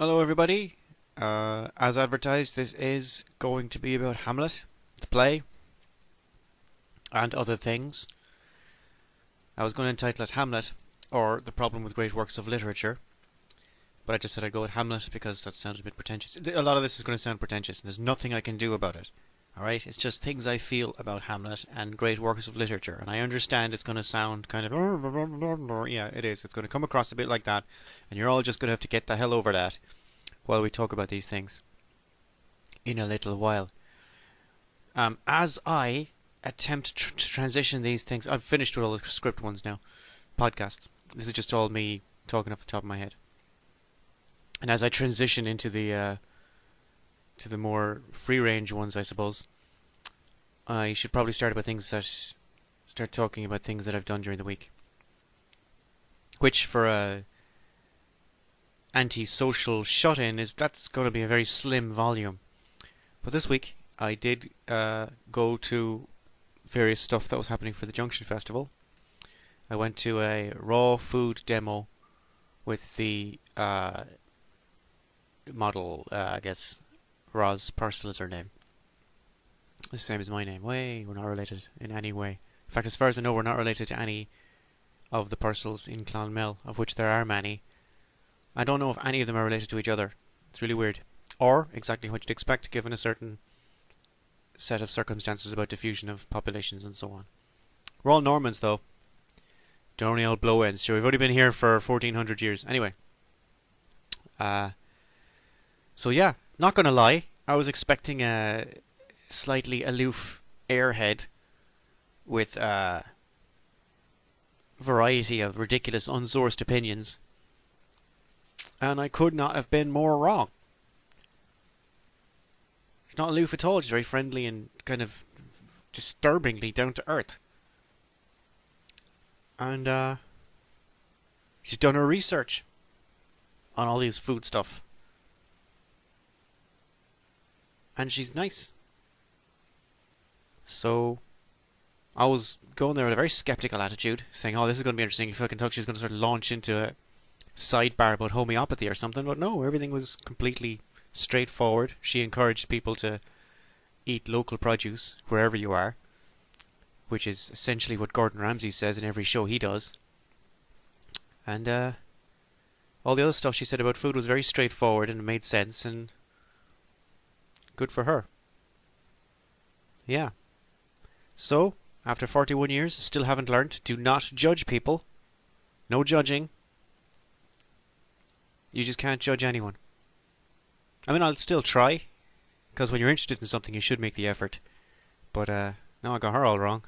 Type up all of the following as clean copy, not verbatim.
Hello, everybody. As advertised, this is going to be about Hamlet, the play, and other things. I was going to entitle it Hamlet, or The Problem with Great Works of Literature, but I just said I'd go with Hamlet because that sounded a bit pretentious. A lot of this is going to sound pretentious, and there's nothing I can do about it. Alright? It's just things I feel about Hamlet and great works of literature, and I understand it's going to sound kind of... Yeah, it is. It's going to come across a bit like that, and you're all just going to have to get the hell over that while we talk about these things in a little while. As I attempt to transition these things, I've finished with all the script ones now, podcasts. This is just all me talking off the top of my head. And as I transition into the more free-range ones, I suppose, I should probably start talking about things that I've done during the week, which for a anti-social shut-in that's going to be a very slim volume. But this week I did go to various stuff that was happening for the Junction Festival. I went to a raw food demo with the model, I guess Roz Purcell is her name. The same as my name. We're not related in any way. In fact, as far as I know, we're not related to any of the Purcells in Clonmel, of which there are many. I don't know if any of them are related to each other. It's really weird. Or exactly what you'd expect given a certain set of circumstances about diffusion of populations and so on. We're all Normans, though. They're only all blow-ends. Sure, we've only been here for 1400 years. Anyway. So yeah, not gonna lie. I was expecting a slightly aloof airhead with a variety of ridiculous, unsourced opinions. And I could not have been more wrong. She's not aloof at all. She's very friendly and kind of disturbingly down to earth. And she's done her research on all these food stuff. And she's nice. So I was going there with a very skeptical attitude, saying, oh, this is going to be interesting. If I can talk, she's going to sort of launch into a sidebar about homeopathy or something. But no, everything was completely straightforward. She encouraged people to eat local produce wherever you are, which is essentially what Gordon Ramsay says in every show he does. And all the other stuff she said about food was very straightforward and made sense, and good for her. Yeah. So, after 41 years, still haven't learnt. Do not judge people. No judging. You just can't judge anyone. I mean, I'll still try, because when you're interested in something, you should make the effort. But, no, I got her all wrong.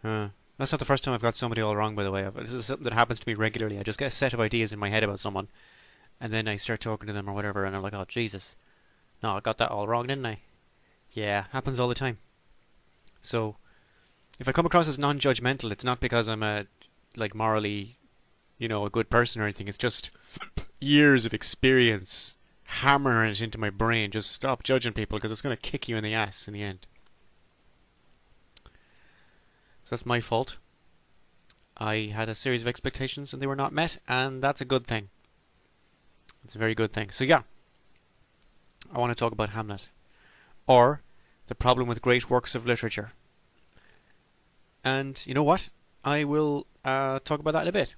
That's not the first time I've got somebody all wrong, by the way. This is something that happens to me regularly. I just get a set of ideas in my head about someone, and then I start talking to them or whatever, and I'm like, oh, Jesus. No, I got that all wrong, didn't I? Yeah, happens all the time. So, if I come across as non-judgmental, it's not because I'm morally, a good person or anything. It's just years of experience hammering it into my brain. Just stop judging people because it's going to kick you in the ass in the end. So that's my fault. I had a series of expectations and they were not met, and that's a good thing. It's a very good thing. So yeah, I want to talk about Hamlet, or the problem with great works of literature. And you know what? I will talk about that in a bit.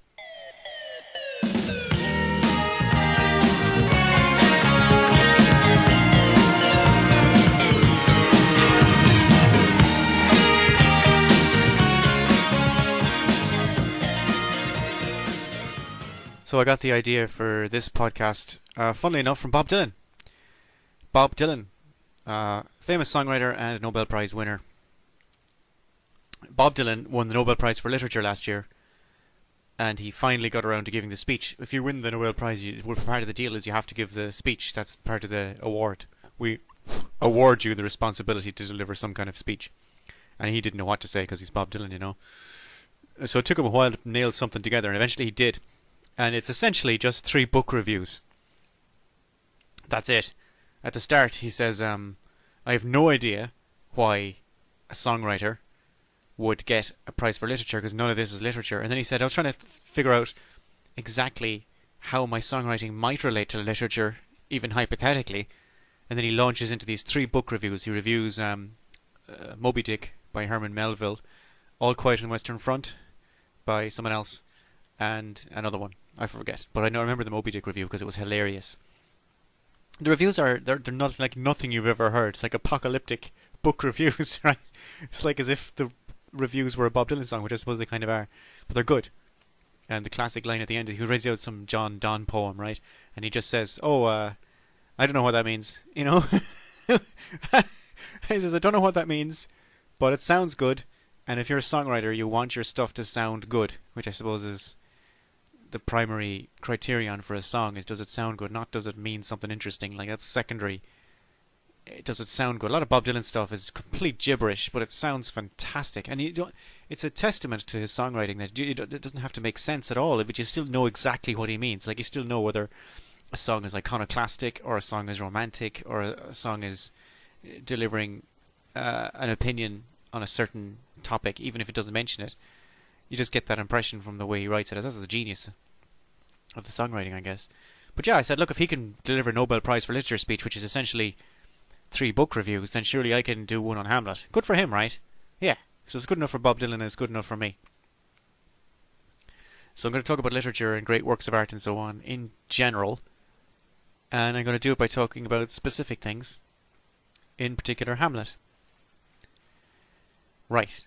So I got the idea for this podcast, funnily enough, from Bob Dylan. Bob Dylan, famous songwriter and Nobel Prize winner. Bob Dylan won the Nobel Prize for Literature last year, and he finally got around to giving the speech. If you win the Nobel Prize, part of the deal is you have to give the speech. That's part of the award. We award you the responsibility to deliver some kind of speech. And he didn't know what to say because he's Bob Dylan, So it took him a while to nail something together, and eventually he did. And it's essentially just 3 book reviews. That's it. At the start, he says, I have no idea why a songwriter would get a prize for literature because none of this is literature. And then he said, I was trying to figure out exactly how my songwriting might relate to literature, even hypothetically. And then he launches into these 3 book reviews. He reviews Moby Dick by Herman Melville, All Quiet on the Western Front by someone else, and another one. I forget. But I remember the Moby Dick review because it was hilarious. The reviews they're not like nothing you've ever heard, like apocalyptic book reviews, right? It's like as if the reviews were a Bob Dylan song, which I suppose they kind of are, but they're good. And the classic line at the end, he reads out some John Donne poem, right? And he just says, "Oh, I don't know what that means," you know. He says, "I don't know what that means, but it sounds good. And if you're a songwriter, you want your stuff to sound good," which I suppose is the primary criterion for a song, is does it sound good, not does it mean something interesting. Like, that's secondary. Does it sound good? A lot of Bob Dylan stuff is complete gibberish, but it sounds fantastic, and it's a testament to his songwriting that it doesn't have to make sense at all, but you still know exactly what he means. Like, you still know whether a song is iconoclastic, or a song is romantic, or a song is delivering an opinion on a certain topic, even if it doesn't mention it. You just get that impression from the way he writes it. That's the genius of the songwriting, I guess. But yeah, I said, look, if he can deliver a Nobel Prize for Literature speech, which is essentially 3 book reviews, then surely I can do one on Hamlet. Good for him, right? Yeah. So it's good enough for Bob Dylan, and it's good enough for me. So I'm going to talk about literature and great works of art and so on in general. And I'm going to do it by talking about specific things, in particular Hamlet. Right.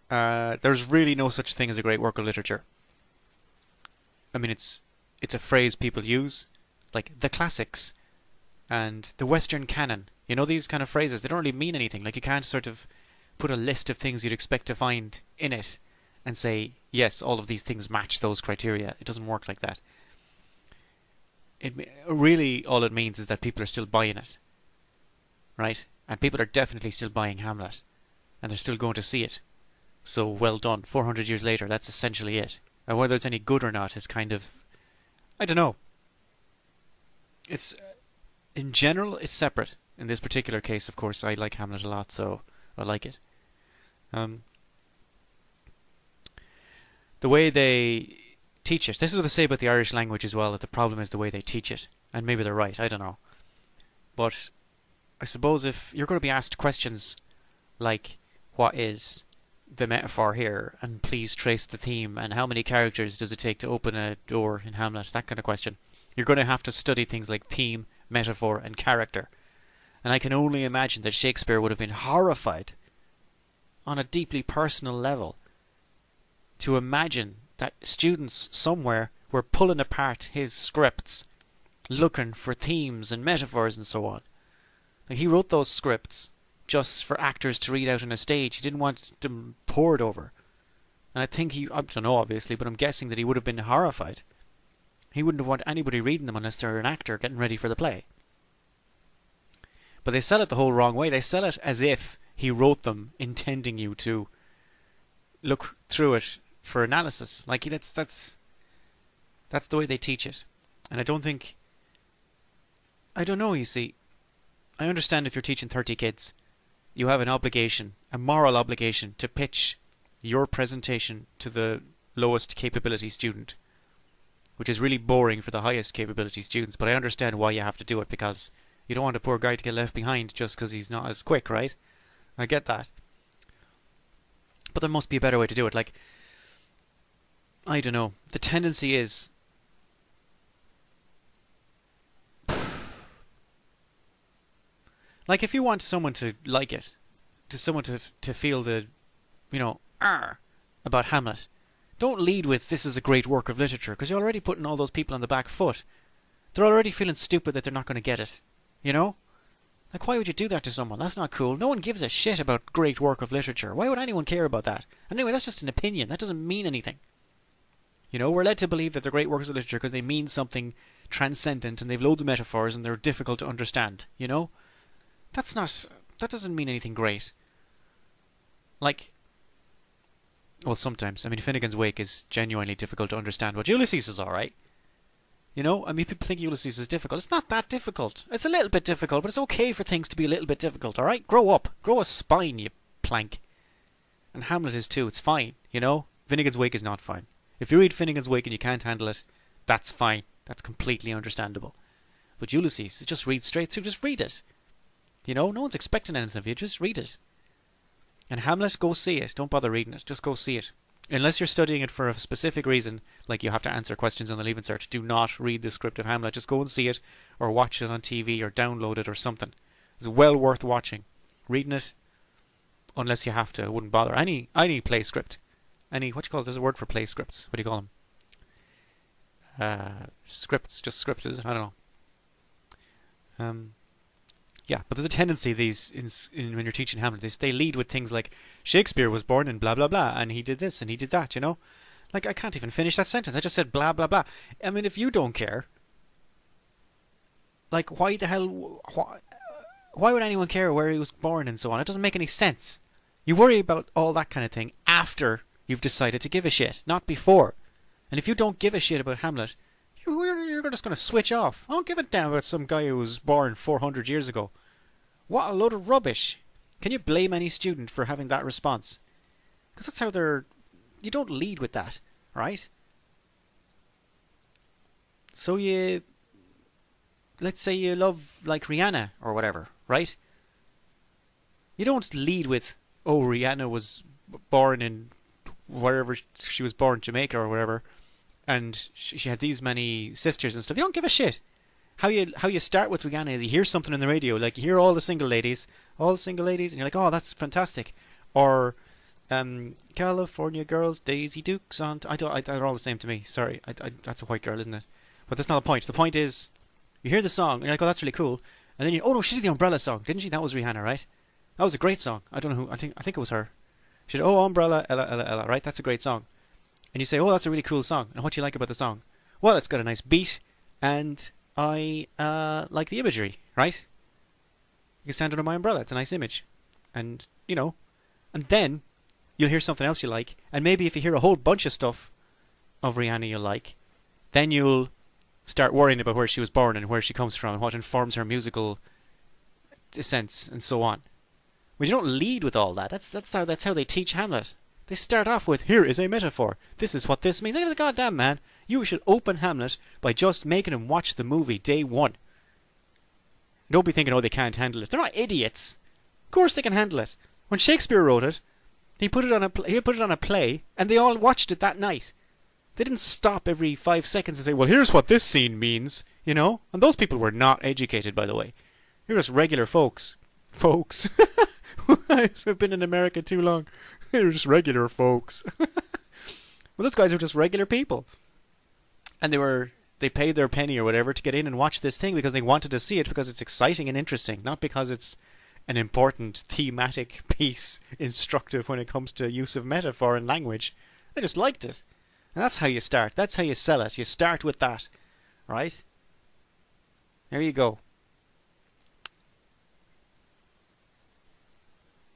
There's really no such thing as a great work of literature. I mean, it's a phrase people use, like the classics and the Western canon. You know, these kind of phrases, they don't really mean anything. Like, you can't sort of put a list of things you'd expect to find in it and say, yes, all of these things match those criteria. It doesn't work like that. Really, all it means is that people are still buying it, right? And people are definitely still buying Hamlet, and they're still going to see it. So, well done. 400 years later, that's essentially it. And whether it's any good or not is kind of, I don't know. It's, in general, it's separate. In this particular case, of course, I like Hamlet a lot, so I like it. The way they teach it. This is what they say about the Irish language as well, that the problem is the way they teach it. And maybe they're right, I don't know. But I suppose if you're going to be asked questions like, what is the metaphor here, and please trace the theme, and how many characters does it take to open a door in Hamlet, that kind of question, you're going to have to study things like theme, metaphor, and character. And I can only imagine that Shakespeare would have been horrified on a deeply personal level to imagine that students somewhere were pulling apart his scripts, looking for themes and metaphors and so on. Like, he wrote those scripts just for actors to read out on a stage. He didn't want them pored over. And I think I don't know obviously, but I'm guessing that he would have been horrified. He wouldn't want anybody reading them unless they're an actor getting ready for the play. But they sell it the whole wrong way. They sell it as if he wrote them intending you to look through it for analysis. Like, that's the way they teach it. And I don't know, you see. I understand if you're teaching 30 kids, you have an obligation, a moral obligation, to pitch your presentation to the lowest capability student, which is really boring for the highest capability students, but I understand why you have to do it, because you don't want a poor guy to get left behind just because he's not as quick, right? I get that. But there must be a better way to do it. Like, I don't know. The tendency is, like, if you want someone to like it, to someone to feel the, about Hamlet, don't lead with, this is a great work of literature, because you're already putting all those people on the back foot. They're already feeling stupid that they're not going to get it. You know? Like, why would you do that to someone? That's not cool. No one gives a shit about great work of literature. Why would anyone care about that? Anyway, that's just an opinion. That doesn't mean anything. You know, we're led to believe that they're great works of literature because they mean something transcendent and they've loads of metaphors and they're difficult to understand. You know? That doesn't mean anything great. Like, well, sometimes. I mean, Finnegan's Wake is genuinely difficult to understand, but Ulysses is alright. You know, I mean, people think Ulysses is difficult. It's not that difficult. It's a little bit difficult, but it's okay for things to be a little bit difficult, alright? Grow up. Grow a spine, you plank. And Hamlet is too. It's fine, you know? Finnegan's Wake is not fine. If you read Finnegan's Wake and you can't handle it, that's fine. That's completely understandable. But Ulysses, just read straight through. Just read it. You know, no one's expecting anything of you. Just read it. And Hamlet, go see it. Don't bother reading it. Just go see it. Unless you're studying it for a specific reason, like you have to answer questions on the Leaving Cert, do not read the script of Hamlet. Just go and see it, or watch it on TV, or download it, or something. It's well worth watching. Reading it, unless you have to, I wouldn't bother. Any play script. What do you call it? There's a word for play scripts. What do you call them? Scripts. Just scripts, is it? I don't know. Yeah, but there's a tendency when you're teaching Hamlet, they lead with things like Shakespeare was born in blah blah blah, and he did this and he did that. You know, like I can't even finish that sentence. I just said blah blah blah. I mean, if you don't care, like why the hell? Why would anyone care where he was born and so on? It doesn't make any sense. You worry about all that kind of thing after you've decided to give a shit, not before. And if you don't give a shit about Hamlet, you're just going to switch off. I don't give a damn about some guy who was born 400 years ago. What a load of rubbish. Can you blame any student for having that response? Because that's how they're... You don't lead with that, right? So let's say you love, like, Rihanna or whatever, right? You don't lead with, oh, Rihanna was born in wherever she was born, Jamaica or whatever, and she had these many sisters and stuff. You don't give a shit. How you start with Rihanna is you hear something on the radio, like you hear all the single ladies, and you're like, oh, that's fantastic. Or California girls, Daisy Dukes on. They're all the same to me. Sorry, that's a white girl, isn't it? But that's not the point. The point is, you hear the song, and you're like, oh, that's really cool. And then oh no, she did the Umbrella song, didn't she? That was Rihanna, right? That was a great song. I don't know who. I think it was her. She did, oh, Umbrella, Ella, Ella, Ella, right? That's a great song. And you say, oh, that's a really cool song. And what do you like about the song? Well, it's got a nice beat, and I like the imagery, right? You can stand under my umbrella. It's a nice image. And, you know, and then you'll hear something else you like. And maybe if you hear a whole bunch of stuff of Rihanna you like, then you'll start worrying about where she was born and where she comes from and what informs her musical sense and so on. But you don't lead with all that. That's how they teach Hamlet. They start off with, here is a metaphor. This is what this means. Look at the goddamn man. You should open Hamlet by just making him watch the movie day one. Don't be thinking, oh, they can't handle it. They're not idiots. Of course they can handle it. When Shakespeare wrote it, he put it on a play, and they all watched it that night. They didn't stop every 5 seconds and say, well, here's what this scene means, you know? And those people were not educated, by the way. They're just regular folks. Folks. I've been in America too long. They're just regular folks. Well, those guys are just regular people. And they paid their penny or whatever to get in and watch this thing because they wanted to see it because it's exciting and interesting, not because it's an important thematic piece, instructive when it comes to use of metaphor and language. They just liked it. And that's how you start. That's how you sell it. You start with that. Right? There you go.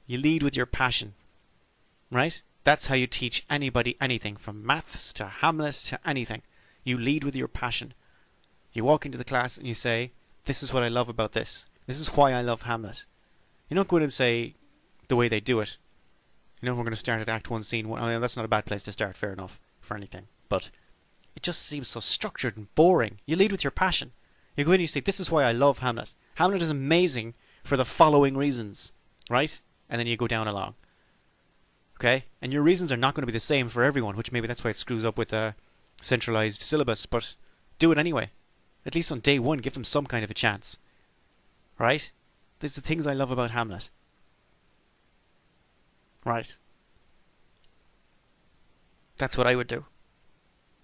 You lead with your passion. Right? That's how you teach anybody anything, from maths to Hamlet to anything. You lead with your passion. You walk into the class and you say, this is what I love about this. This is why I love Hamlet. You don't go in and say the way they do it. You know, we're going to start at Act 1, Scene 1. I mean, that's not a bad place to start, fair enough, for anything. But it just seems so structured and boring. You lead with your passion. You go in and you say, this is why I love Hamlet. Hamlet is amazing for the following reasons. Right? And then you go down along. Okay? And your reasons are not going to be the same for everyone, which maybe that's why it screws up with a centralized syllabus, but do it anyway. At least on day one, give them some kind of a chance. Right? These are the things I love about Hamlet. Right. That's what I would do.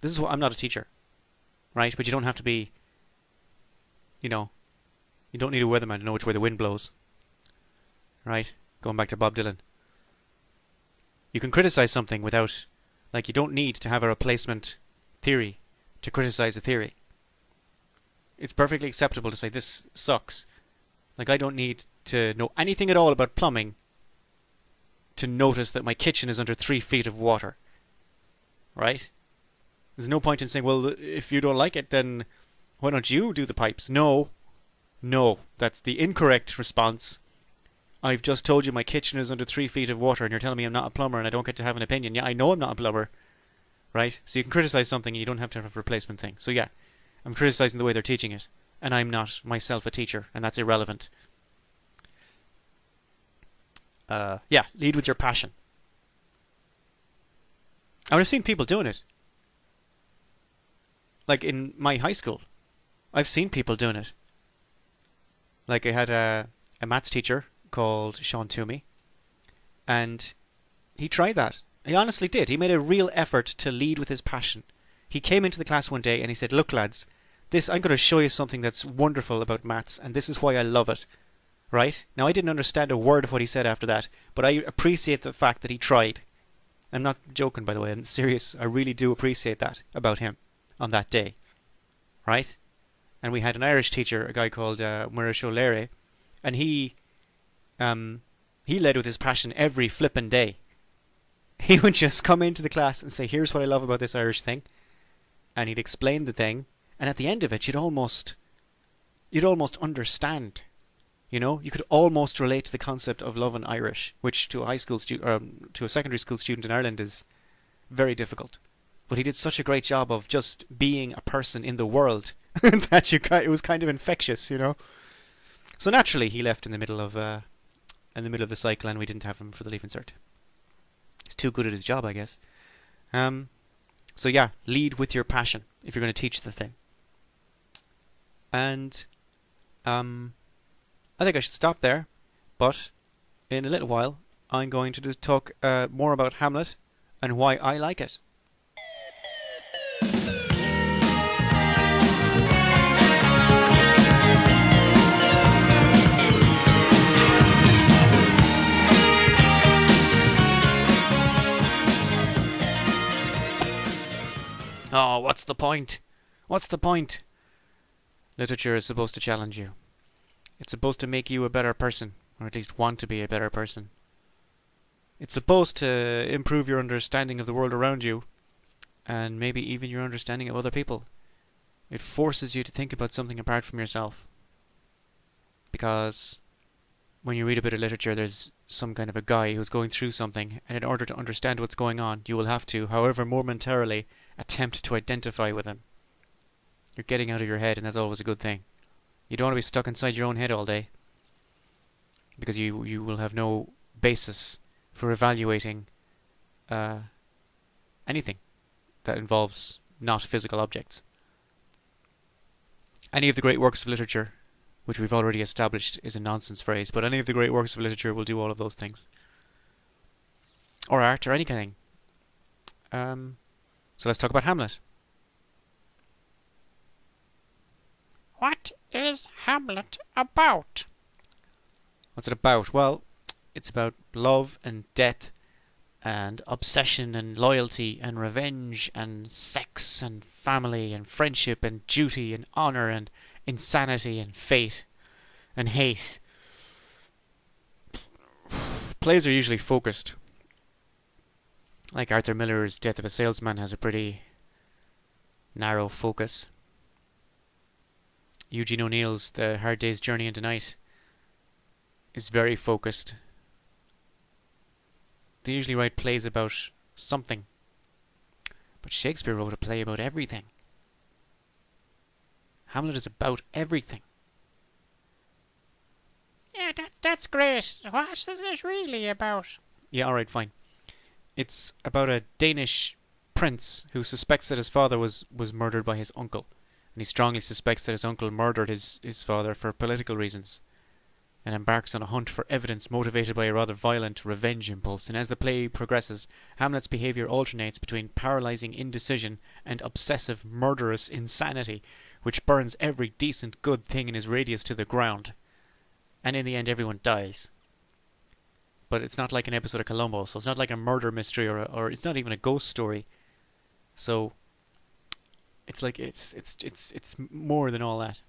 This is what I'm not a teacher. Right? But you don't have to be, you know, you don't need a weatherman to know which way the wind blows. Right? Going back to Bob Dylan. You can criticize something without, like, you don't need to have a replacement theory to criticize a theory. It's perfectly acceptable to say this sucks. Like, I don't need to know anything at all about plumbing to notice that my kitchen is under 3 feet of water. Right? There's no point in saying, well, if you don't like it, then why don't you do the pipes? No. No. That's the incorrect response. I've just told you my kitchen is under 3 feet of water and you're telling me I'm not a plumber and I don't get to have an opinion. Yeah, I know I'm not a plumber. Right? So you can criticize something and you don't have to have a replacement thing. So yeah. I'm criticizing the way they're teaching it, and I'm not myself a teacher, and that's irrelevant. Yeah, lead with your passion. I mean, I've seen people doing it. Like in my high school, I've seen people doing it. Like I had a maths teacher called Sean Toomey, and he tried that. He honestly did. He made a real effort to lead with his passion. He came into the class one day and he said, "Look, lads, this I'm going to show you something that's wonderful about maths, and this is why I love it." Right? Now, I didn't understand a word of what he said after that, but I appreciate the fact that he tried. I'm not joking, by the way. I'm serious. I really do appreciate that about him on that day. Right? And we had an Irish teacher, a guy called Murish O'Leary, and he led with his passion every flippin' day. He would just come into the class and say, "Here's what I love about this Irish thing," and he'd explain the thing, and at the end of it, you'd almost understand. You know, you could almost relate to the concept of loving Irish, which to a to a secondary school student in Ireland is very difficult. But he did such a great job of just being a person in the world that it was kind of infectious, you know. So naturally, he left in the middle of the cycle, and we didn't have him for the Leaving Cert. He's too good at his job, I guess. So yeah, lead with your passion if you're going to teach the thing. And I think I should stop there, but in a little while I'm going to just talk more about Hamlet and why I like it. Oh, what's the point? What's the point? Literature is supposed to challenge you. It's supposed to make you a better person, or at least want to be a better person. It's supposed to improve your understanding of the world around you, and maybe even your understanding of other people. It forces you to think about something apart from yourself. Because when you read a bit of literature, there's some kind of a guy who's going through something, and in order to understand what's going on, you will have to, however momentarily, attempt to identify with him. You're getting out of your head, and that's always a good thing. You don't want to be stuck inside your own head all day, because you will have no basis for evaluating anything that involves not physical objects. Any of the great works of literature, which we've already established is a nonsense phrase, but any of the great works of literature will do all of those things. Or art, or anything. So let's talk about Hamlet. What is Hamlet about? What's it about? Well, it's about love and death and obsession and loyalty and revenge and sex and family and friendship and duty and honor and insanity and fate and hate. Plays are usually focused. Like Arthur Miller's Death of a Salesman has a pretty narrow focus. Eugene O'Neill's The Hard Day's Journey into Night is very focused. They usually write plays about something. But Shakespeare wrote a play about everything. Hamlet is about everything. Yeah, that's great. What is it really about? Yeah, alright, fine. It's about a Danish prince who suspects that his father was murdered by his uncle. And he strongly suspects that his uncle murdered his father for political reasons, and embarks on a hunt for evidence motivated by a rather violent revenge impulse. And as the play progresses, Hamlet's behaviour alternates between paralysing indecision and obsessive murderous insanity, which burns every decent good thing in his radius to the ground. And in the end everyone dies. But it's not like an episode of Columbo, so it's not like a murder mystery or it's not even a ghost story. So it's like it's more than all that.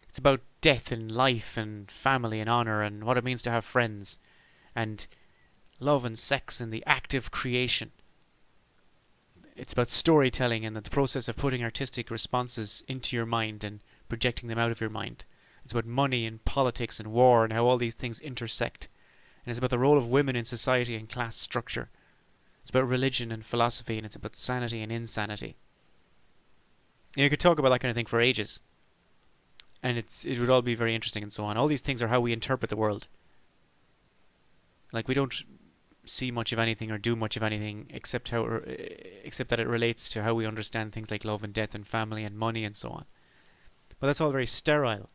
It's about death and life and family and honour and what it means to have friends and love and sex and the act of creation. It's about storytelling and the process of putting artistic responses into your mind and projecting them out of your mind. It's about money and politics and war and how all these things intersect. And it's about the role of women in society and class structure. It's about religion and philosophy, and it's about sanity and insanity. You could talk about that kind of thing for ages, and it would all be very interesting and so on. All these things are how we interpret the world. Like we don't see much of anything or do much of anything except that it relates to how we understand things like love and death and family and money and so on. But that's all very sterile.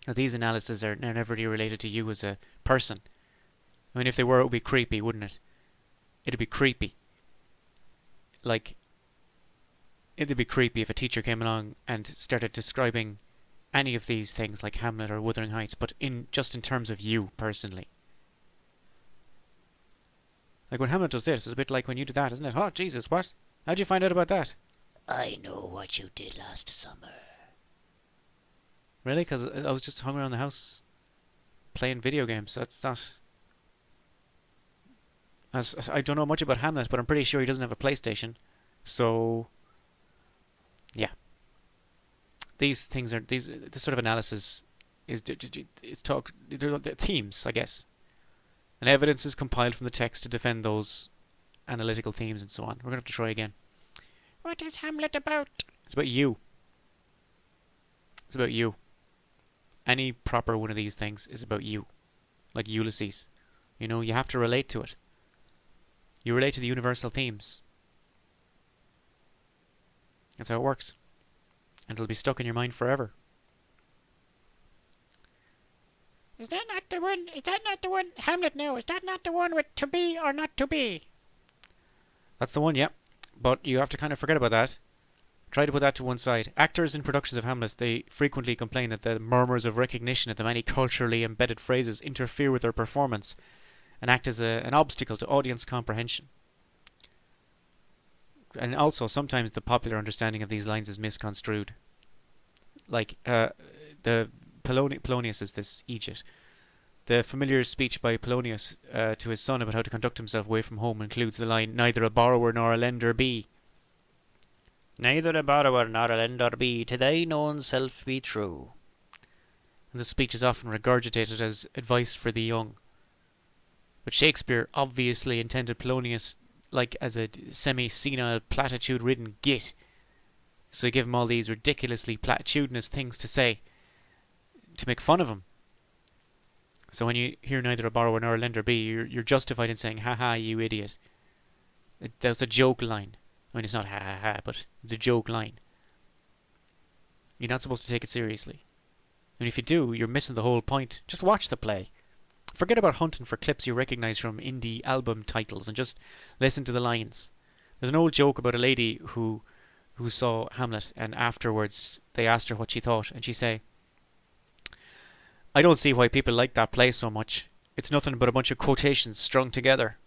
Now, these analyses are never really related to you as a person. I mean, if they were, it would be creepy, wouldn't it? It'd be creepy. Like, it'd be creepy if a teacher came along and started describing any of these things like Hamlet or Wuthering Heights, but just in terms of you personally. Like when Hamlet does this, it's a bit like when you did that, isn't it? Oh, Jesus, what? How'd you find out about that? I know what you did last summer. Really? Because I was just hung around the house playing video games. That's not... I don't know much about Hamlet, but I'm pretty sure he doesn't have a PlayStation. So... yeah. These things are... this sort of analysis is they're themes, I guess. And evidence is compiled from the text to defend those analytical themes and so on. We're going to have to try again. What is Hamlet about? It's about you. It's about you. Any proper one of these things is about you. Like Ulysses. You know, you have to relate to it. You relate to the universal themes. That's how it works. And it'll be stuck in your mind forever. Is that not the one? Is that not the one? Hamlet, no. Is that not the one with to be or not to be? That's the one, yeah. But you have to kind of forget about that. Try to put that to one side. Actors in productions of Hamlet, they frequently complain that the murmurs of recognition at the many culturally embedded phrases interfere with their performance and act as an obstacle to audience comprehension. And also, sometimes the popular understanding of these lines is misconstrued. Like, the Polonius is this Egypt. The familiar speech by Polonius to his son about how to conduct himself away from home includes the line, "Neither a borrower nor a lender be." Neither a borrower nor a lender be, to thine own self be true. And the speech is often regurgitated as advice for the young. But Shakespeare obviously intended Polonius like as a semi-senile, platitude-ridden git. So he gave him all these ridiculously platitudinous things to say to make fun of him. So when you hear neither a borrower nor a lender be, you're justified in saying, "Ha ha, you idiot." That's a joke line. I mean, it's not ha ha ha, but it's a joke line. You're not supposed to take it seriously. And if you do, you're missing the whole point. Just watch the play. Forget about hunting for clips you recognise from indie album titles and just listen to the lines. There's an old joke about a lady who saw Hamlet and afterwards they asked her what she thought and she say, "I don't see why people like that play so much. It's nothing but a bunch of quotations strung together."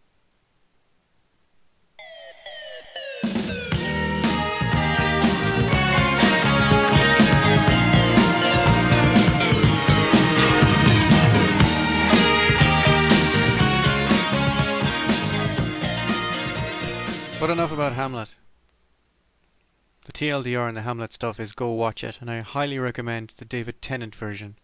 But enough about Hamlet. The TLDR and the Hamlet stuff is go watch it, and I highly recommend the David Tennant version.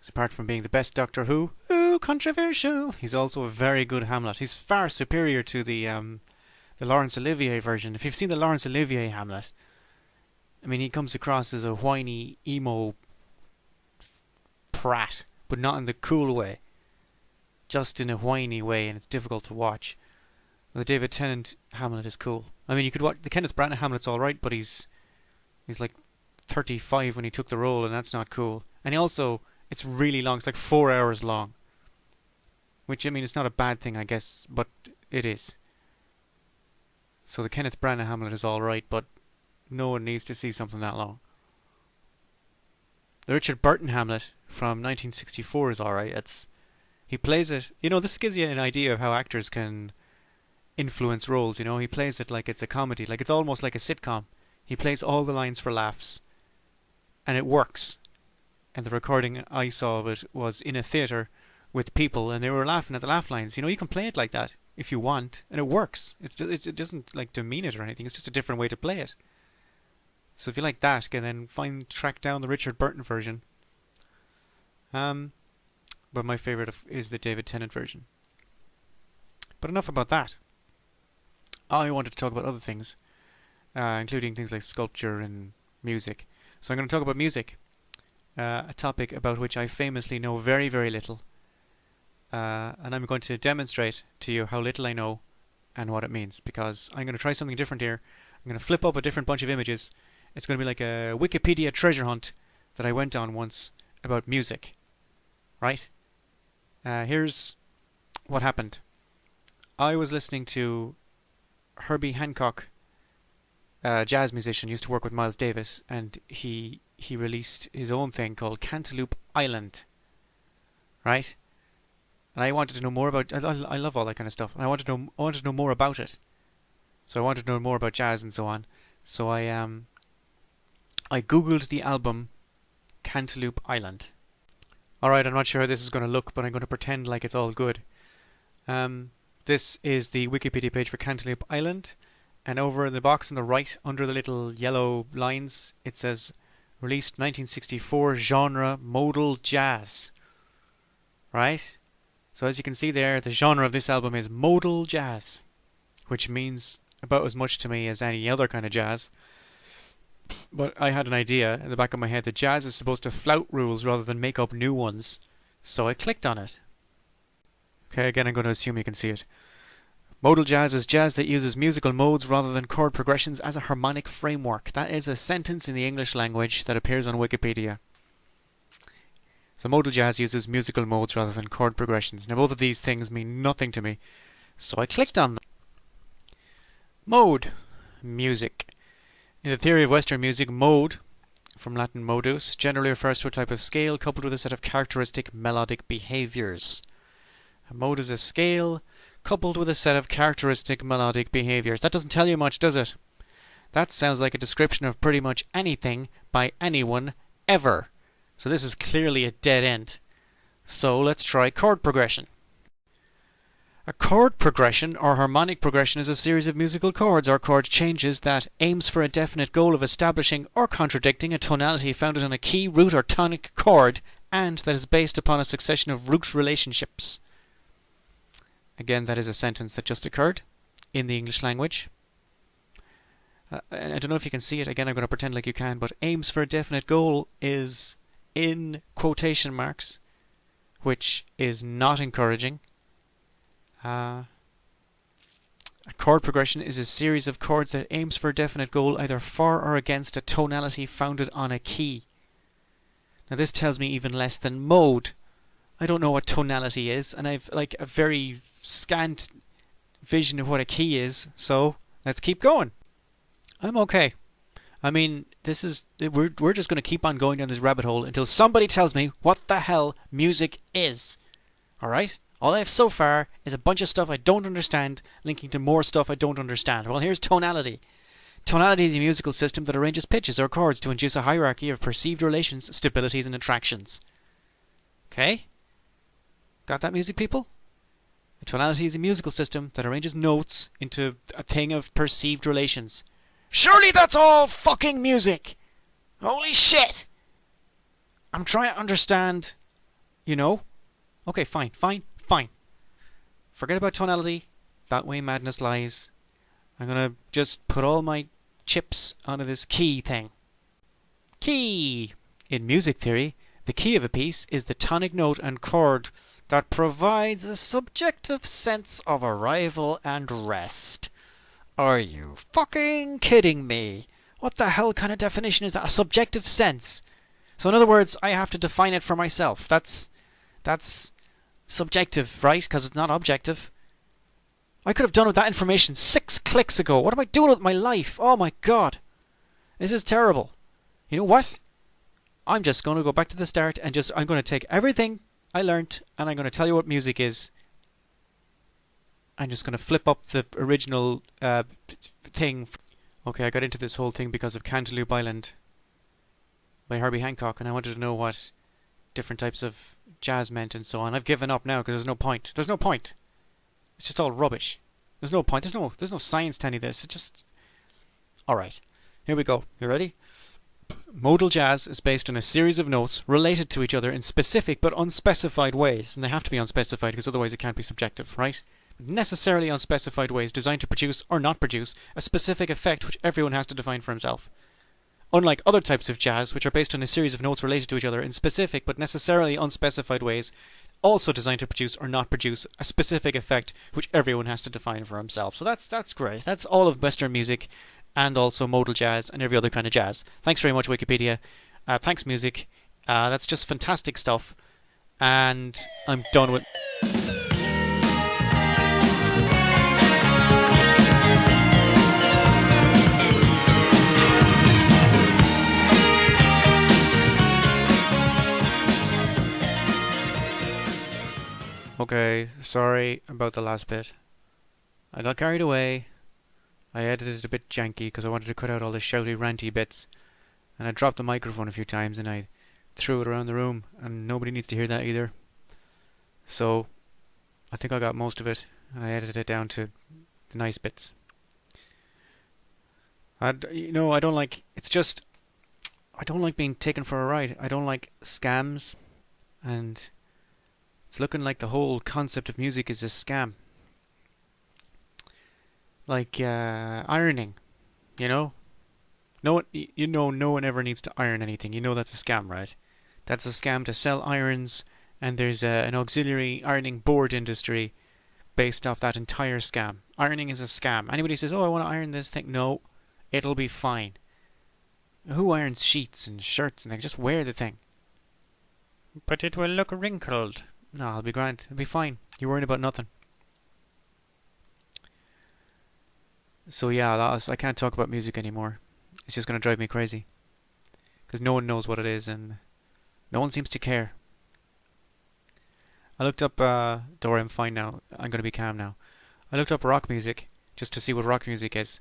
Apart from being the best Doctor Who, ooh, controversial, he's also a very good Hamlet. He's far superior to the Laurence Olivier version. If you've seen the Laurence Olivier Hamlet, I mean, he comes across as a whiny, emo prat, but not in the cool way. Just in a whiny way, and it's difficult to watch. The David Tennant Hamlet is cool. I mean, you could watch the Kenneth Branagh Hamlet's all right, but he's like 35 when he took the role, and that's not cool. And he also, it's really long. It's like 4 hours long, which I mean, it's not a bad thing, I guess, but it is. So the Kenneth Branagh Hamlet is all right, but no one needs to see something that long. The Richard Burton Hamlet from 1964 is all right. He plays it. You know, this gives you an idea of how actors can influence roles. You know, he plays it like it's a comedy, like it's almost like a sitcom. He plays all the lines for laughs, and it works. And the recording I saw of it was in a theatre with people, and they were laughing at the laugh lines. You know, you can play it like that if you want, and it works. It doesn't like demean it or anything. It's just a different way to play it. So if you like that, can then track down the Richard Burton version. But my favourite is the David Tennant version. But enough about that. I wanted to talk about other things. including things like sculpture and music. So I'm going to talk about music, a topic about which I famously know very, very little. And I'm going to demonstrate to you how little I know and what it means, because I'm going to try something different here. I'm going to flip up a different bunch of images. It's going to be like a Wikipedia treasure hunt that I went on once about music. Right? Here's what happened. I was listening to Herbie Hancock, a jazz musician, used to work with Miles Davis, and he released his own thing called Cantaloupe Island. Right? And I wanted to know more about. I love all that kind of stuff, and I wanted to know more about it. So I wanted to know more about jazz and so on. So I googled the album Cantaloupe Island. Alright, I'm not sure how this is going to look, but I'm going to pretend like it's all good. This is the Wikipedia page for Cantaloupe Island, and over in the box on the right, under the little yellow lines, it says released 1964, genre modal jazz. Right? So as you can see there, the genre of this album is modal jazz, which means about as much to me as any other kind of jazz. But I had an idea in the back of my head that jazz is supposed to flout rules rather than make up new ones. So I clicked on it. Okay, again I'm going to assume you can see it. Modal jazz is jazz that uses musical modes rather than chord progressions as a harmonic framework. That is a sentence in the English language that appears on Wikipedia. So modal jazz uses musical modes rather than chord progressions. Now both of these things mean nothing to me. So I clicked on them. Mode. Music. In the theory of Western music, mode, from Latin modus, generally refers to a type of scale coupled with a set of characteristic melodic behaviors. A mode is a scale coupled with a set of characteristic melodic behaviors. That doesn't tell you much, does it? That sounds like a description of pretty much anything by anyone ever. So this is clearly a dead end. So let's try chord progression. A chord progression or harmonic progression is a series of musical chords or chord changes that aims for a definite goal of establishing or contradicting a tonality founded on a key, root or tonic chord, and that is based upon a succession of root relationships. Again, that is a sentence that just occurred in the English language. I don't know if you can see it. Again, I'm going to pretend like you can, but aims for a definite goal is in quotation marks, which is not encouraging. A chord progression is a series of chords that aims for a definite goal either for or against a tonality founded on a key. Now this tells me even less than mode. I don't know what tonality is, and I've like a very scant vision of what a key is, so let's keep going. I'm okay. I mean, we're just going to keep on going down this rabbit hole until somebody tells me what the hell music is. Alright? All I have so far is a bunch of stuff I don't understand linking to more stuff I don't understand. Well, here's tonality. Tonality is a musical system that arranges pitches or chords to induce a hierarchy of perceived relations, stabilities, and attractions. Okay? Got that, music people? A tonality is a musical system that arranges notes into a thing of perceived relations. Surely that's all fucking music! Holy shit! I'm trying to understand, you know? Okay, fine. Forget about tonality. That way madness lies. I'm gonna just put all my chips onto this key thing. Key! In music theory, the key of a piece is the tonic note and chord that provides a subjective sense of arrival and rest. Are you fucking kidding me? What the hell kind of definition is that? A subjective sense. So in other words, I have to define it for myself. That's subjective, right? Because it's not objective. I could have done with that information 6 clicks ago. What am I doing with my life? Oh my god. This is terrible. You know what? I'm just going to go back to the start and I'm going to take everything I learnt and I'm going to tell you what music is. I'm just going to flip up the original thing. Okay, I got into this whole thing because of Cantaloupe Island by Herbie Hancock, and I wanted to know what different types of jazz meant and so on. I've given up now because there's no point. There's no point. It's just all rubbish. There's no point. There's no science to any of this. It's just... Alright, here we go. You ready? Modal jazz is based on a series of notes related to each other in specific but unspecified ways. And they have to be unspecified because otherwise it can't be subjective, right? necessarily unspecified ways designed to produce or not produce a specific effect which everyone has to define for himself. Unlike other types of jazz, which are based on a series of notes related to each other in specific but necessarily unspecified ways, also designed to produce or not produce a specific effect which everyone has to define for himself. So that's great. That's all of Western music and also modal jazz and every other kind of jazz. Thanks very much, Wikipedia. Thanks, music. That's just fantastic stuff. And I'm done with... Okay, sorry about the last bit. I got carried away. I edited it a bit janky because I wanted to cut out all the shouty, ranty bits. And I dropped the microphone a few times and I threw it around the room, and nobody needs to hear that either. So, I think I got most of it, and I edited it down to the nice bits. I don't like... It's just... I don't like being taken for a ride. I don't like scams, and... It's looking like the whole concept of music is a scam. Like ironing, you know? No one ever needs to iron anything. You know that's a scam, right? That's a scam to sell irons, and there's an auxiliary ironing board industry based off that entire scam. Ironing is a scam. Anybody says, "Oh, I want to iron this thing," no, it'll be fine. Who irons sheets and shirts and things? Just wear the thing. But it will look wrinkled. No, I'll be grand. It'll be fine. You're worrying about nothing. So yeah, I can't talk about music anymore. It's just going to drive me crazy. Because no one knows what it is and no one seems to care. I looked up, don't worry, I'm fine now. I'm going to be calm now. I looked up rock music just to see what rock music is.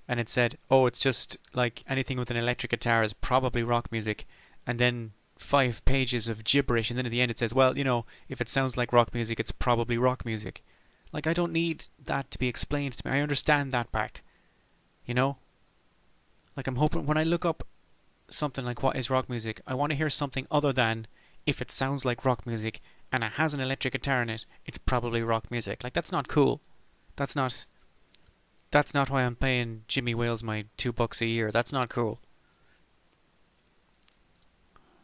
And it said, oh, it's just like anything with an electric guitar is probably rock music. And then 5 pages of gibberish, and then at the end it says, well, if it sounds like rock music, it's probably rock music. Like, I don't need that to be explained to me. I understand that part. Like, I'm hoping when I look up something like what is rock music, I want to hear something other than if it sounds like rock music and it has an electric guitar in it, it's probably rock music. Like, that's not cool. That's not why I'm paying Jimmy Wales my $2 a year. That's not cool.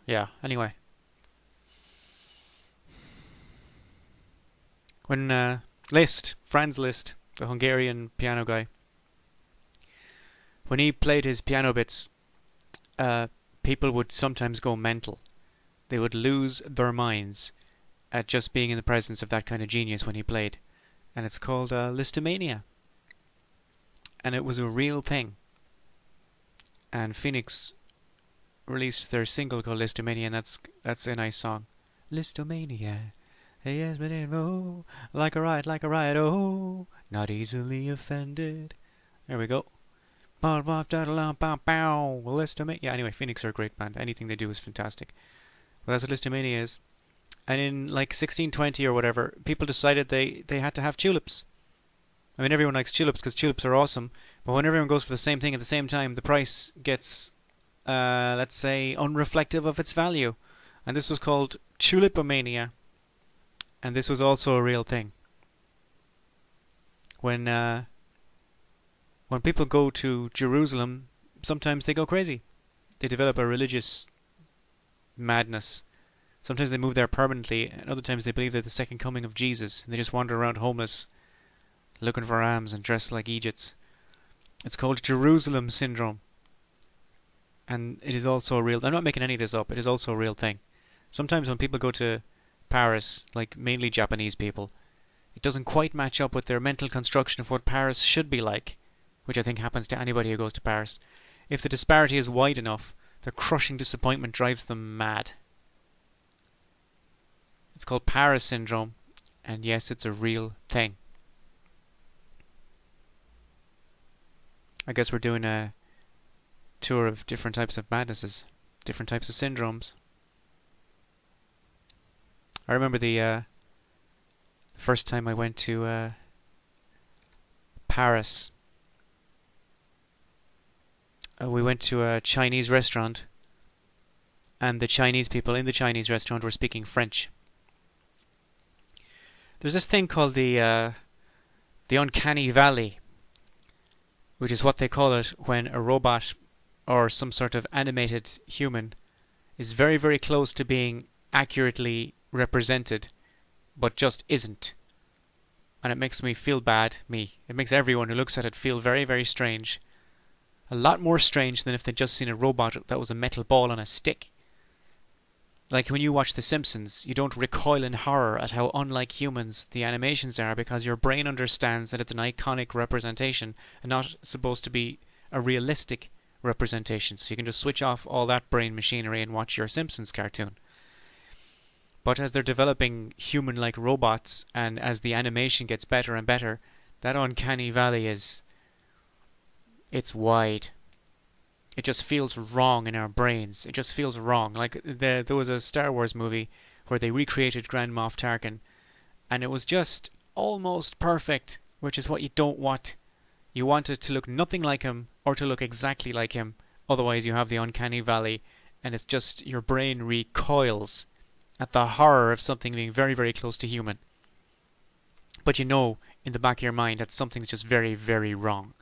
Yeah, anyway. When Franz Liszt, the Hungarian piano guy, when he played his piano bits, people would sometimes go mental. They would lose their minds at just being in the presence of that kind of genius when he played. And it's called Listomania. And it was a real thing. And Phoenix released their single called Listomania, and that's a nice song. Listomania, yes, but oh, like a riot, oh, not easily offended. There we go. Listomania. Yeah, anyway, Phoenix are a great band. Anything they do is fantastic. Well, that's what Listomania is. And in like 1620 or whatever, people decided they had to have tulips. I mean, everyone likes tulips because tulips are awesome, but when everyone goes for the same thing at the same time, the price gets let's say, unreflective of its value. And this was called tulipomania. And this was also a real thing. When people go to Jerusalem, sometimes they go crazy. They develop a religious madness. Sometimes they move there permanently, and other times they believe they're the second coming of Jesus, and they just wander around homeless, looking for alms and dressed like Egypts. It's called Jerusalem syndrome. And it is also a real... I'm not making any of this up. It is also a real thing. Sometimes when people go to Paris, like mainly Japanese people, it doesn't quite match up with their mental construction of what Paris should be like, which I think happens to anybody who goes to Paris. If the disparity is wide enough, their crushing disappointment drives them mad. It's called Paris syndrome, and yes, it's a real thing. I guess we're doing a tour of different types of madnesses, different types of syndromes. I remember the first time I went to Paris. We went to a Chinese restaurant, and the Chinese people in the Chinese restaurant were speaking French. There's this thing called the The uncanny valley, which is what they call it when a robot or some sort of animated human is very, very close to being accurately represented, but just isn't. And it makes me feel bad, me. It makes everyone who looks at it feel very, very strange. A lot more strange than if they'd just seen a robot that was a metal ball on a stick. Like when you watch The Simpsons, you don't recoil in horror at how unlike humans the animations are because your brain understands that it's an iconic representation and not supposed to be a realistic representation. So you can just switch off all that brain machinery and watch your Simpsons cartoon. But as they're developing human-like robots and as the animation gets better and better, that uncanny valley it's wide. It just feels wrong in our brains. It just feels wrong. Like there was a Star Wars movie where they recreated Grand Moff Tarkin, and it was just almost perfect, which is what you don't want. You want it to look nothing like him or to look exactly like him. Otherwise, you have the uncanny valley, and it's just your brain recoils at the horror of something being very, very close to human. But you know in the back of your mind that something's just very, very wrong.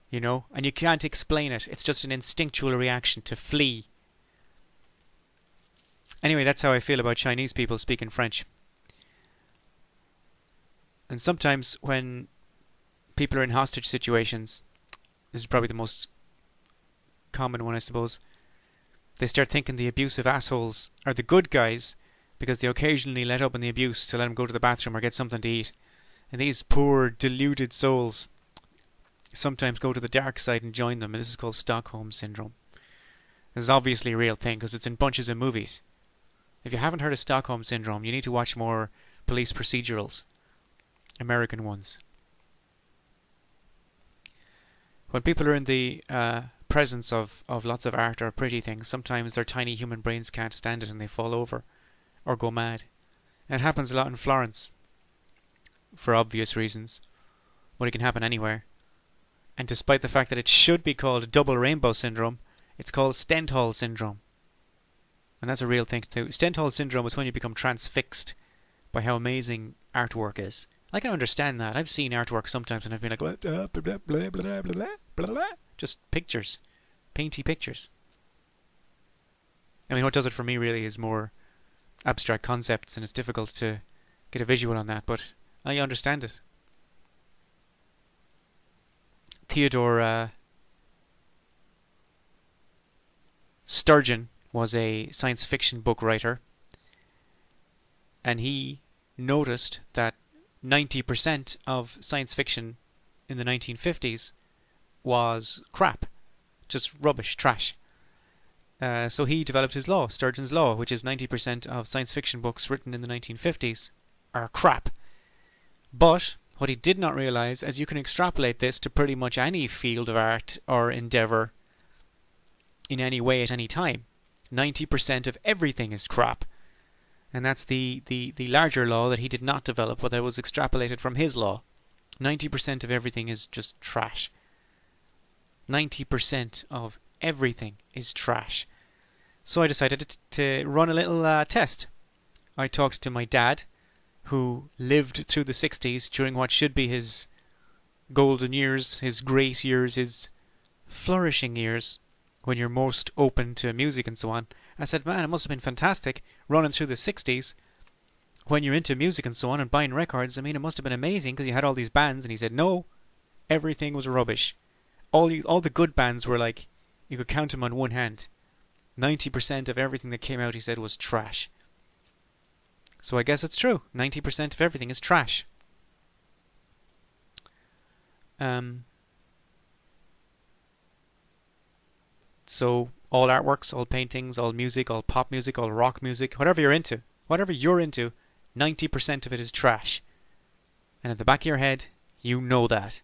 You know? And you can't explain it. It's just an instinctual reaction to flee. Anyway, that's how I feel about Chinese people speaking French. And sometimes when people are in hostage situations, this is probably the most common one, I suppose, they start thinking the abusive assholes are the good guys because they occasionally let up on the abuse to let them go to the bathroom or get something to eat. And these poor, deluded souls sometimes go to the dark side and join them, and this is called Stockholm Syndrome. This is obviously a real thing because it's in bunches of movies. If you haven't heard of Stockholm Syndrome, you need to watch more police procedurals. American ones. When people are in the presence of lots of art or pretty things, sometimes their tiny human brains can't stand it and they fall over or go mad. And it happens a lot in Florence for obvious reasons, but it can happen anywhere. And despite the fact that it should be called double rainbow syndrome, it's called Stendhal syndrome. And that's a real thing too. Stendhal syndrome is when you become transfixed by how amazing artwork is. I can understand that. I've seen artwork sometimes and I've been like, blah, blah, blah, blah, blah, blah, blah, blah. Just pictures. Painty pictures. I mean, what does it for me really is more abstract concepts, and it's difficult to get a visual on that, but I understand it. Theodore Sturgeon was a science fiction book writer, and he noticed that 90% of science fiction in the 1950s was crap, just rubbish, trash. So he developed his law, Sturgeon's law, which is 90% of science fiction books written in the 1950s are crap. But what he did not realize, as you can extrapolate this to pretty much any field of art or endeavor in any way at any time, 90% of everything is crap. And that's the larger law that he did not develop, but that was extrapolated from his law. 90% of everything is just trash. 90% of everything is trash. So I decided to run a little test. I talked to my dad, who lived through the 60s during what should be his golden years, his great years, his flourishing years, when you're most open to music and so on. I said, man, it must have been fantastic running through the 60s when you're into music and so on and buying records. I mean, it must have been amazing because you had all these bands. And he said, no, everything was rubbish. All the good bands were like, you could count them on one hand. 90% of everything that came out, he said, was trash. So I guess it's true. 90% of everything is trash. So all artworks, all paintings, all music, all pop music, all rock music, whatever you're into, 90% of it is trash. And at the back of your head, you know that.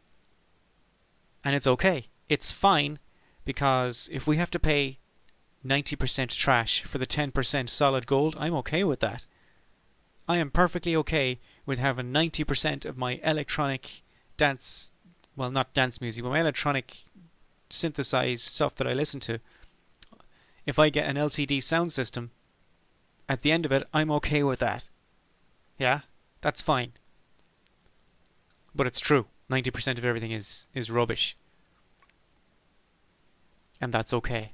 And it's okay. It's fine, because if we have to pay 90% trash for the 10% solid gold, I'm okay with that. I am perfectly okay with having 90% of my electronic dance, well, not dance music, but my electronic synthesized stuff that I listen to. If I get an LCD Soundsystem, at the end of it, I'm okay with that. Yeah, that's fine. But it's true. 90% of everything is rubbish. And that's okay.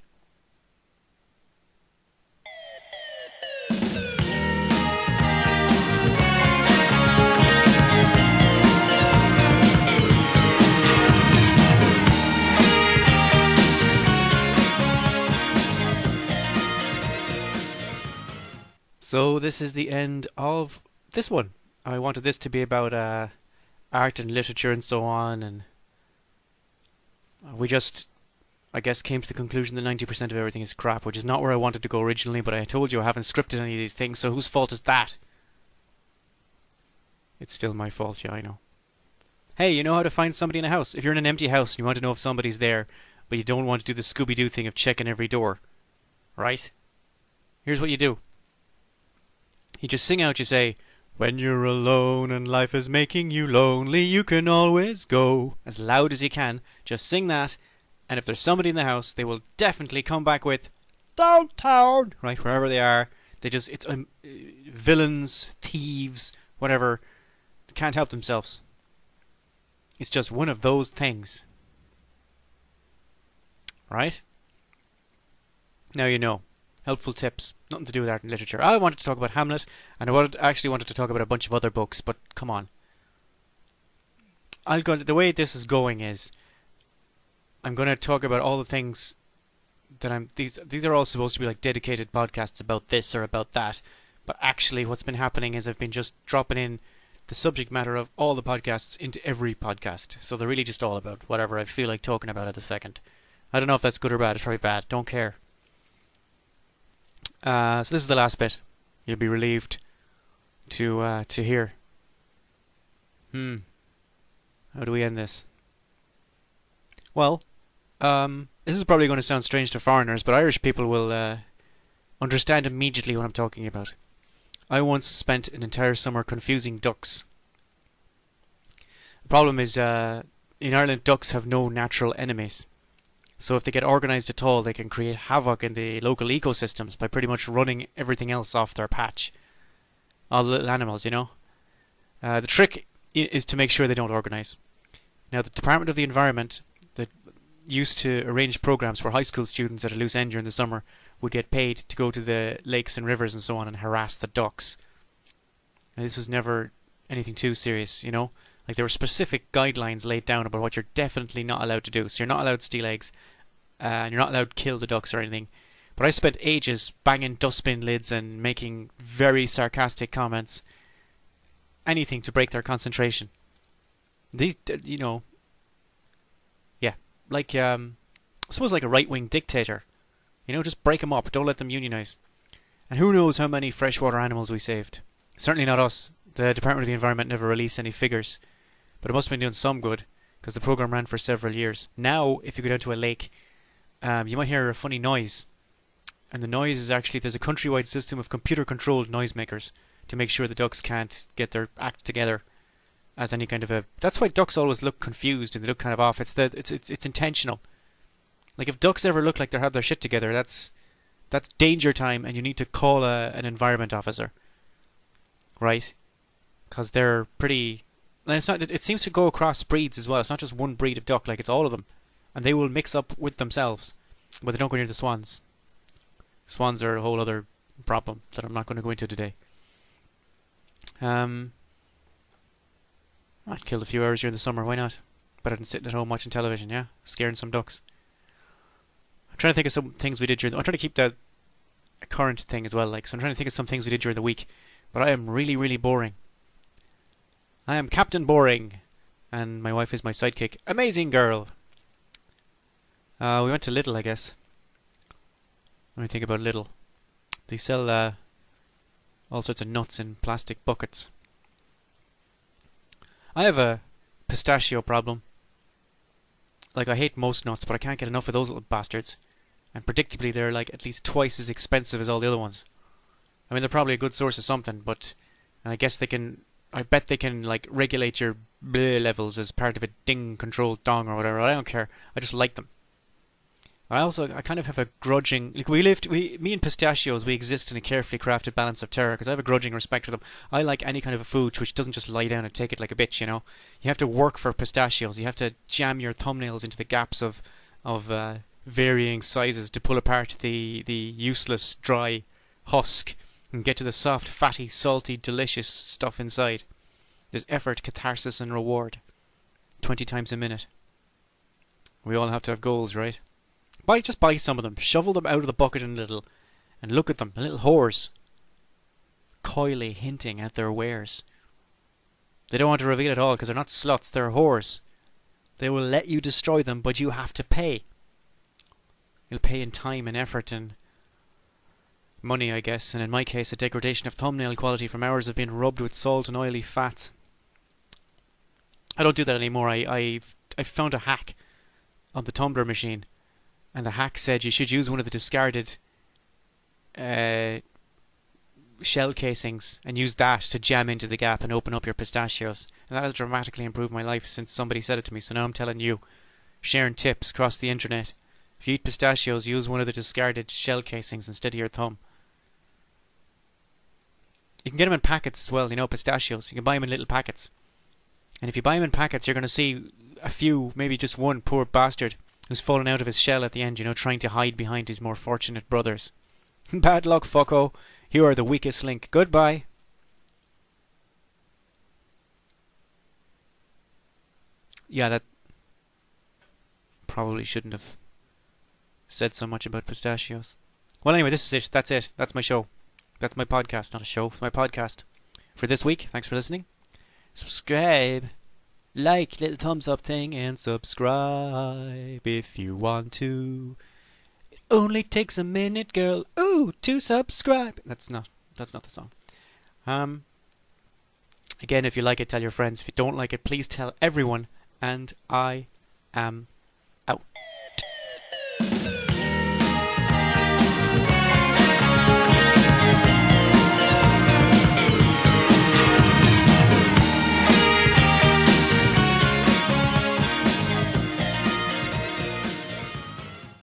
So this is the end of this one. I wanted this to be about art and literature and so on, and we just, I guess, came to the conclusion that 90% of everything is crap, which is not where I wanted to go originally, but I told you I haven't scripted any of these things, so whose fault is that? It's still my fault, yeah, I know. Hey, you know how to find somebody in a house. If you're in an empty house and you want to know if somebody's there, but you don't want to do the Scooby-Doo thing of checking every door, right? Here's what you do. You just sing out, you say, "When you're alone and life is making you lonely, you can always go." As loud as you can. Just sing that, and if there's somebody in the house, they will definitely come back with "downtown," right, wherever they are. It's villains, thieves, whatever, can't help themselves. It's just one of those things. Right? Now you know. Helpful tips. Nothing to do with art and literature. I wanted to talk about Hamlet, and I actually wanted to talk about a bunch of other books, but come on. The way this is going is I'm going to talk about all the things that these are all supposed to be like dedicated podcasts about this or about that, but actually what's been happening is I've been just dropping in the subject matter of all the podcasts into every podcast. So they're really just all about whatever I feel like talking about at the second. I don't know if that's good or bad. It's probably bad. Don't care. So this is the last bit. You'll be relieved to hear. How do we end this? Well, this is probably going to sound strange to foreigners, but Irish people will understand immediately what I'm talking about. I once spent an entire summer confusing ducks. The problem is, in Ireland, ducks have no natural enemies. So if they get organised at all, they can create havoc in the local ecosystems by pretty much running everything else off their patch. All the little animals, you know. The trick is to make sure they don't organise. Now, the Department of the Environment that used to arrange programs for high school students at a loose end during the summer would get paid to go to the lakes and rivers and so on and harass the ducks. Now, this was never anything too serious, you know. Like, there were specific guidelines laid down about what you're definitely not allowed to do. So you're not allowed to steal eggs, and you're not allowed to kill the ducks or anything. But I spent ages banging dustbin lids and making very sarcastic comments. Anything to break their concentration. These, you know, yeah, like, I suppose like a right-wing dictator. You know, just break them up, don't let them unionize. And who knows how many freshwater animals we saved. Certainly not us. The Department of the Environment never released any figures. But it must have been doing some good, because the program ran for several years. Now, if you go down to a lake, you might hear a funny noise. And the noise is actually, there's a countrywide system of computer-controlled noisemakers to make sure the ducks can't get their act together as any kind of a... That's why ducks always look confused and they look kind of off. It's intentional. Like, if ducks ever look like they have their shit together, that's danger time, and you need to call an environment officer. Right? Because they're pretty... And it's not, it seems to go across breeds as well. It's not just one breed of duck, like it's all of them. And they will mix up with themselves. But they don't go near the swans. Swans are a whole other problem that I'm not going to go into today. I killed a few hours during the summer, why not? Better than sitting at home watching television, yeah? Scaring some ducks. I'm trying to think of some things we did I'm trying to keep that a current thing as well, like, so I'm trying to think of some things we did during the week. But I am really, really boring. I am Captain Boring, and my wife is my sidekick. Amazing girl. We went to Lidl, I guess. Let me think about Lidl. They sell all sorts of nuts in plastic buckets. I have a pistachio problem. Like, I hate most nuts, but I can't get enough of those little bastards. And predictably, they're like at least twice as expensive as all the other ones. I mean, they're probably a good source of something, but... And I guess they can... I bet they can, like, regulate your bleh levels as part of a ding-controlled dong or whatever. I don't care. I just like them. I kind of have a grudging. Like me and pistachios, we exist in a carefully crafted balance of terror because I have a grudging respect for them. I like any kind of a food which doesn't just lie down and take it like a bitch. You have to work for pistachios. You have to jam your thumbnails into the gaps of varying sizes to pull apart the useless dry husk and get to the soft, fatty, salty, delicious stuff inside. There's effort, catharsis, and reward. 20 times a minute. We all have to have goals, right? Just buy some of them, shovel them out of the bucket a little, and look at them, little whores, coyly hinting at their wares. They don't want to reveal it all because they're not sluts, they're whores. They will let you destroy them, but you have to pay. You'll pay in time and effort and money, I guess, and in my case, a degradation of thumbnail quality from hours of being rubbed with salt and oily fats. I don't do that anymore. I found a hack on the Tumblr machine. And the hack said you should use one of the discarded shell casings and use that to jam into the gap and open up your pistachios. And that has dramatically improved my life since somebody said it to me. So now I'm telling you, sharing tips across the internet. If you eat pistachios, use one of the discarded shell casings instead of your thumb. You can get them in packets as well, pistachios. You can buy them in little packets. And if you buy them in packets, you're going to see a few, maybe just one poor bastard who's fallen out of his shell at the end, trying to hide behind his more fortunate brothers. Bad luck, fucko. You are the weakest link. Goodbye. Yeah, that probably shouldn't have said so much about pistachios. Well, anyway, this is it. That's it. That's my show. That's my podcast. Not a show. It's my podcast. For this week, thanks for listening. Subscribe. Like, little thumbs up thing, and subscribe if you want to. It only takes a minute, girl, to subscribe. That's not the song. Again, if you like it, tell your friends. If you don't like it, please tell everyone. And I am out.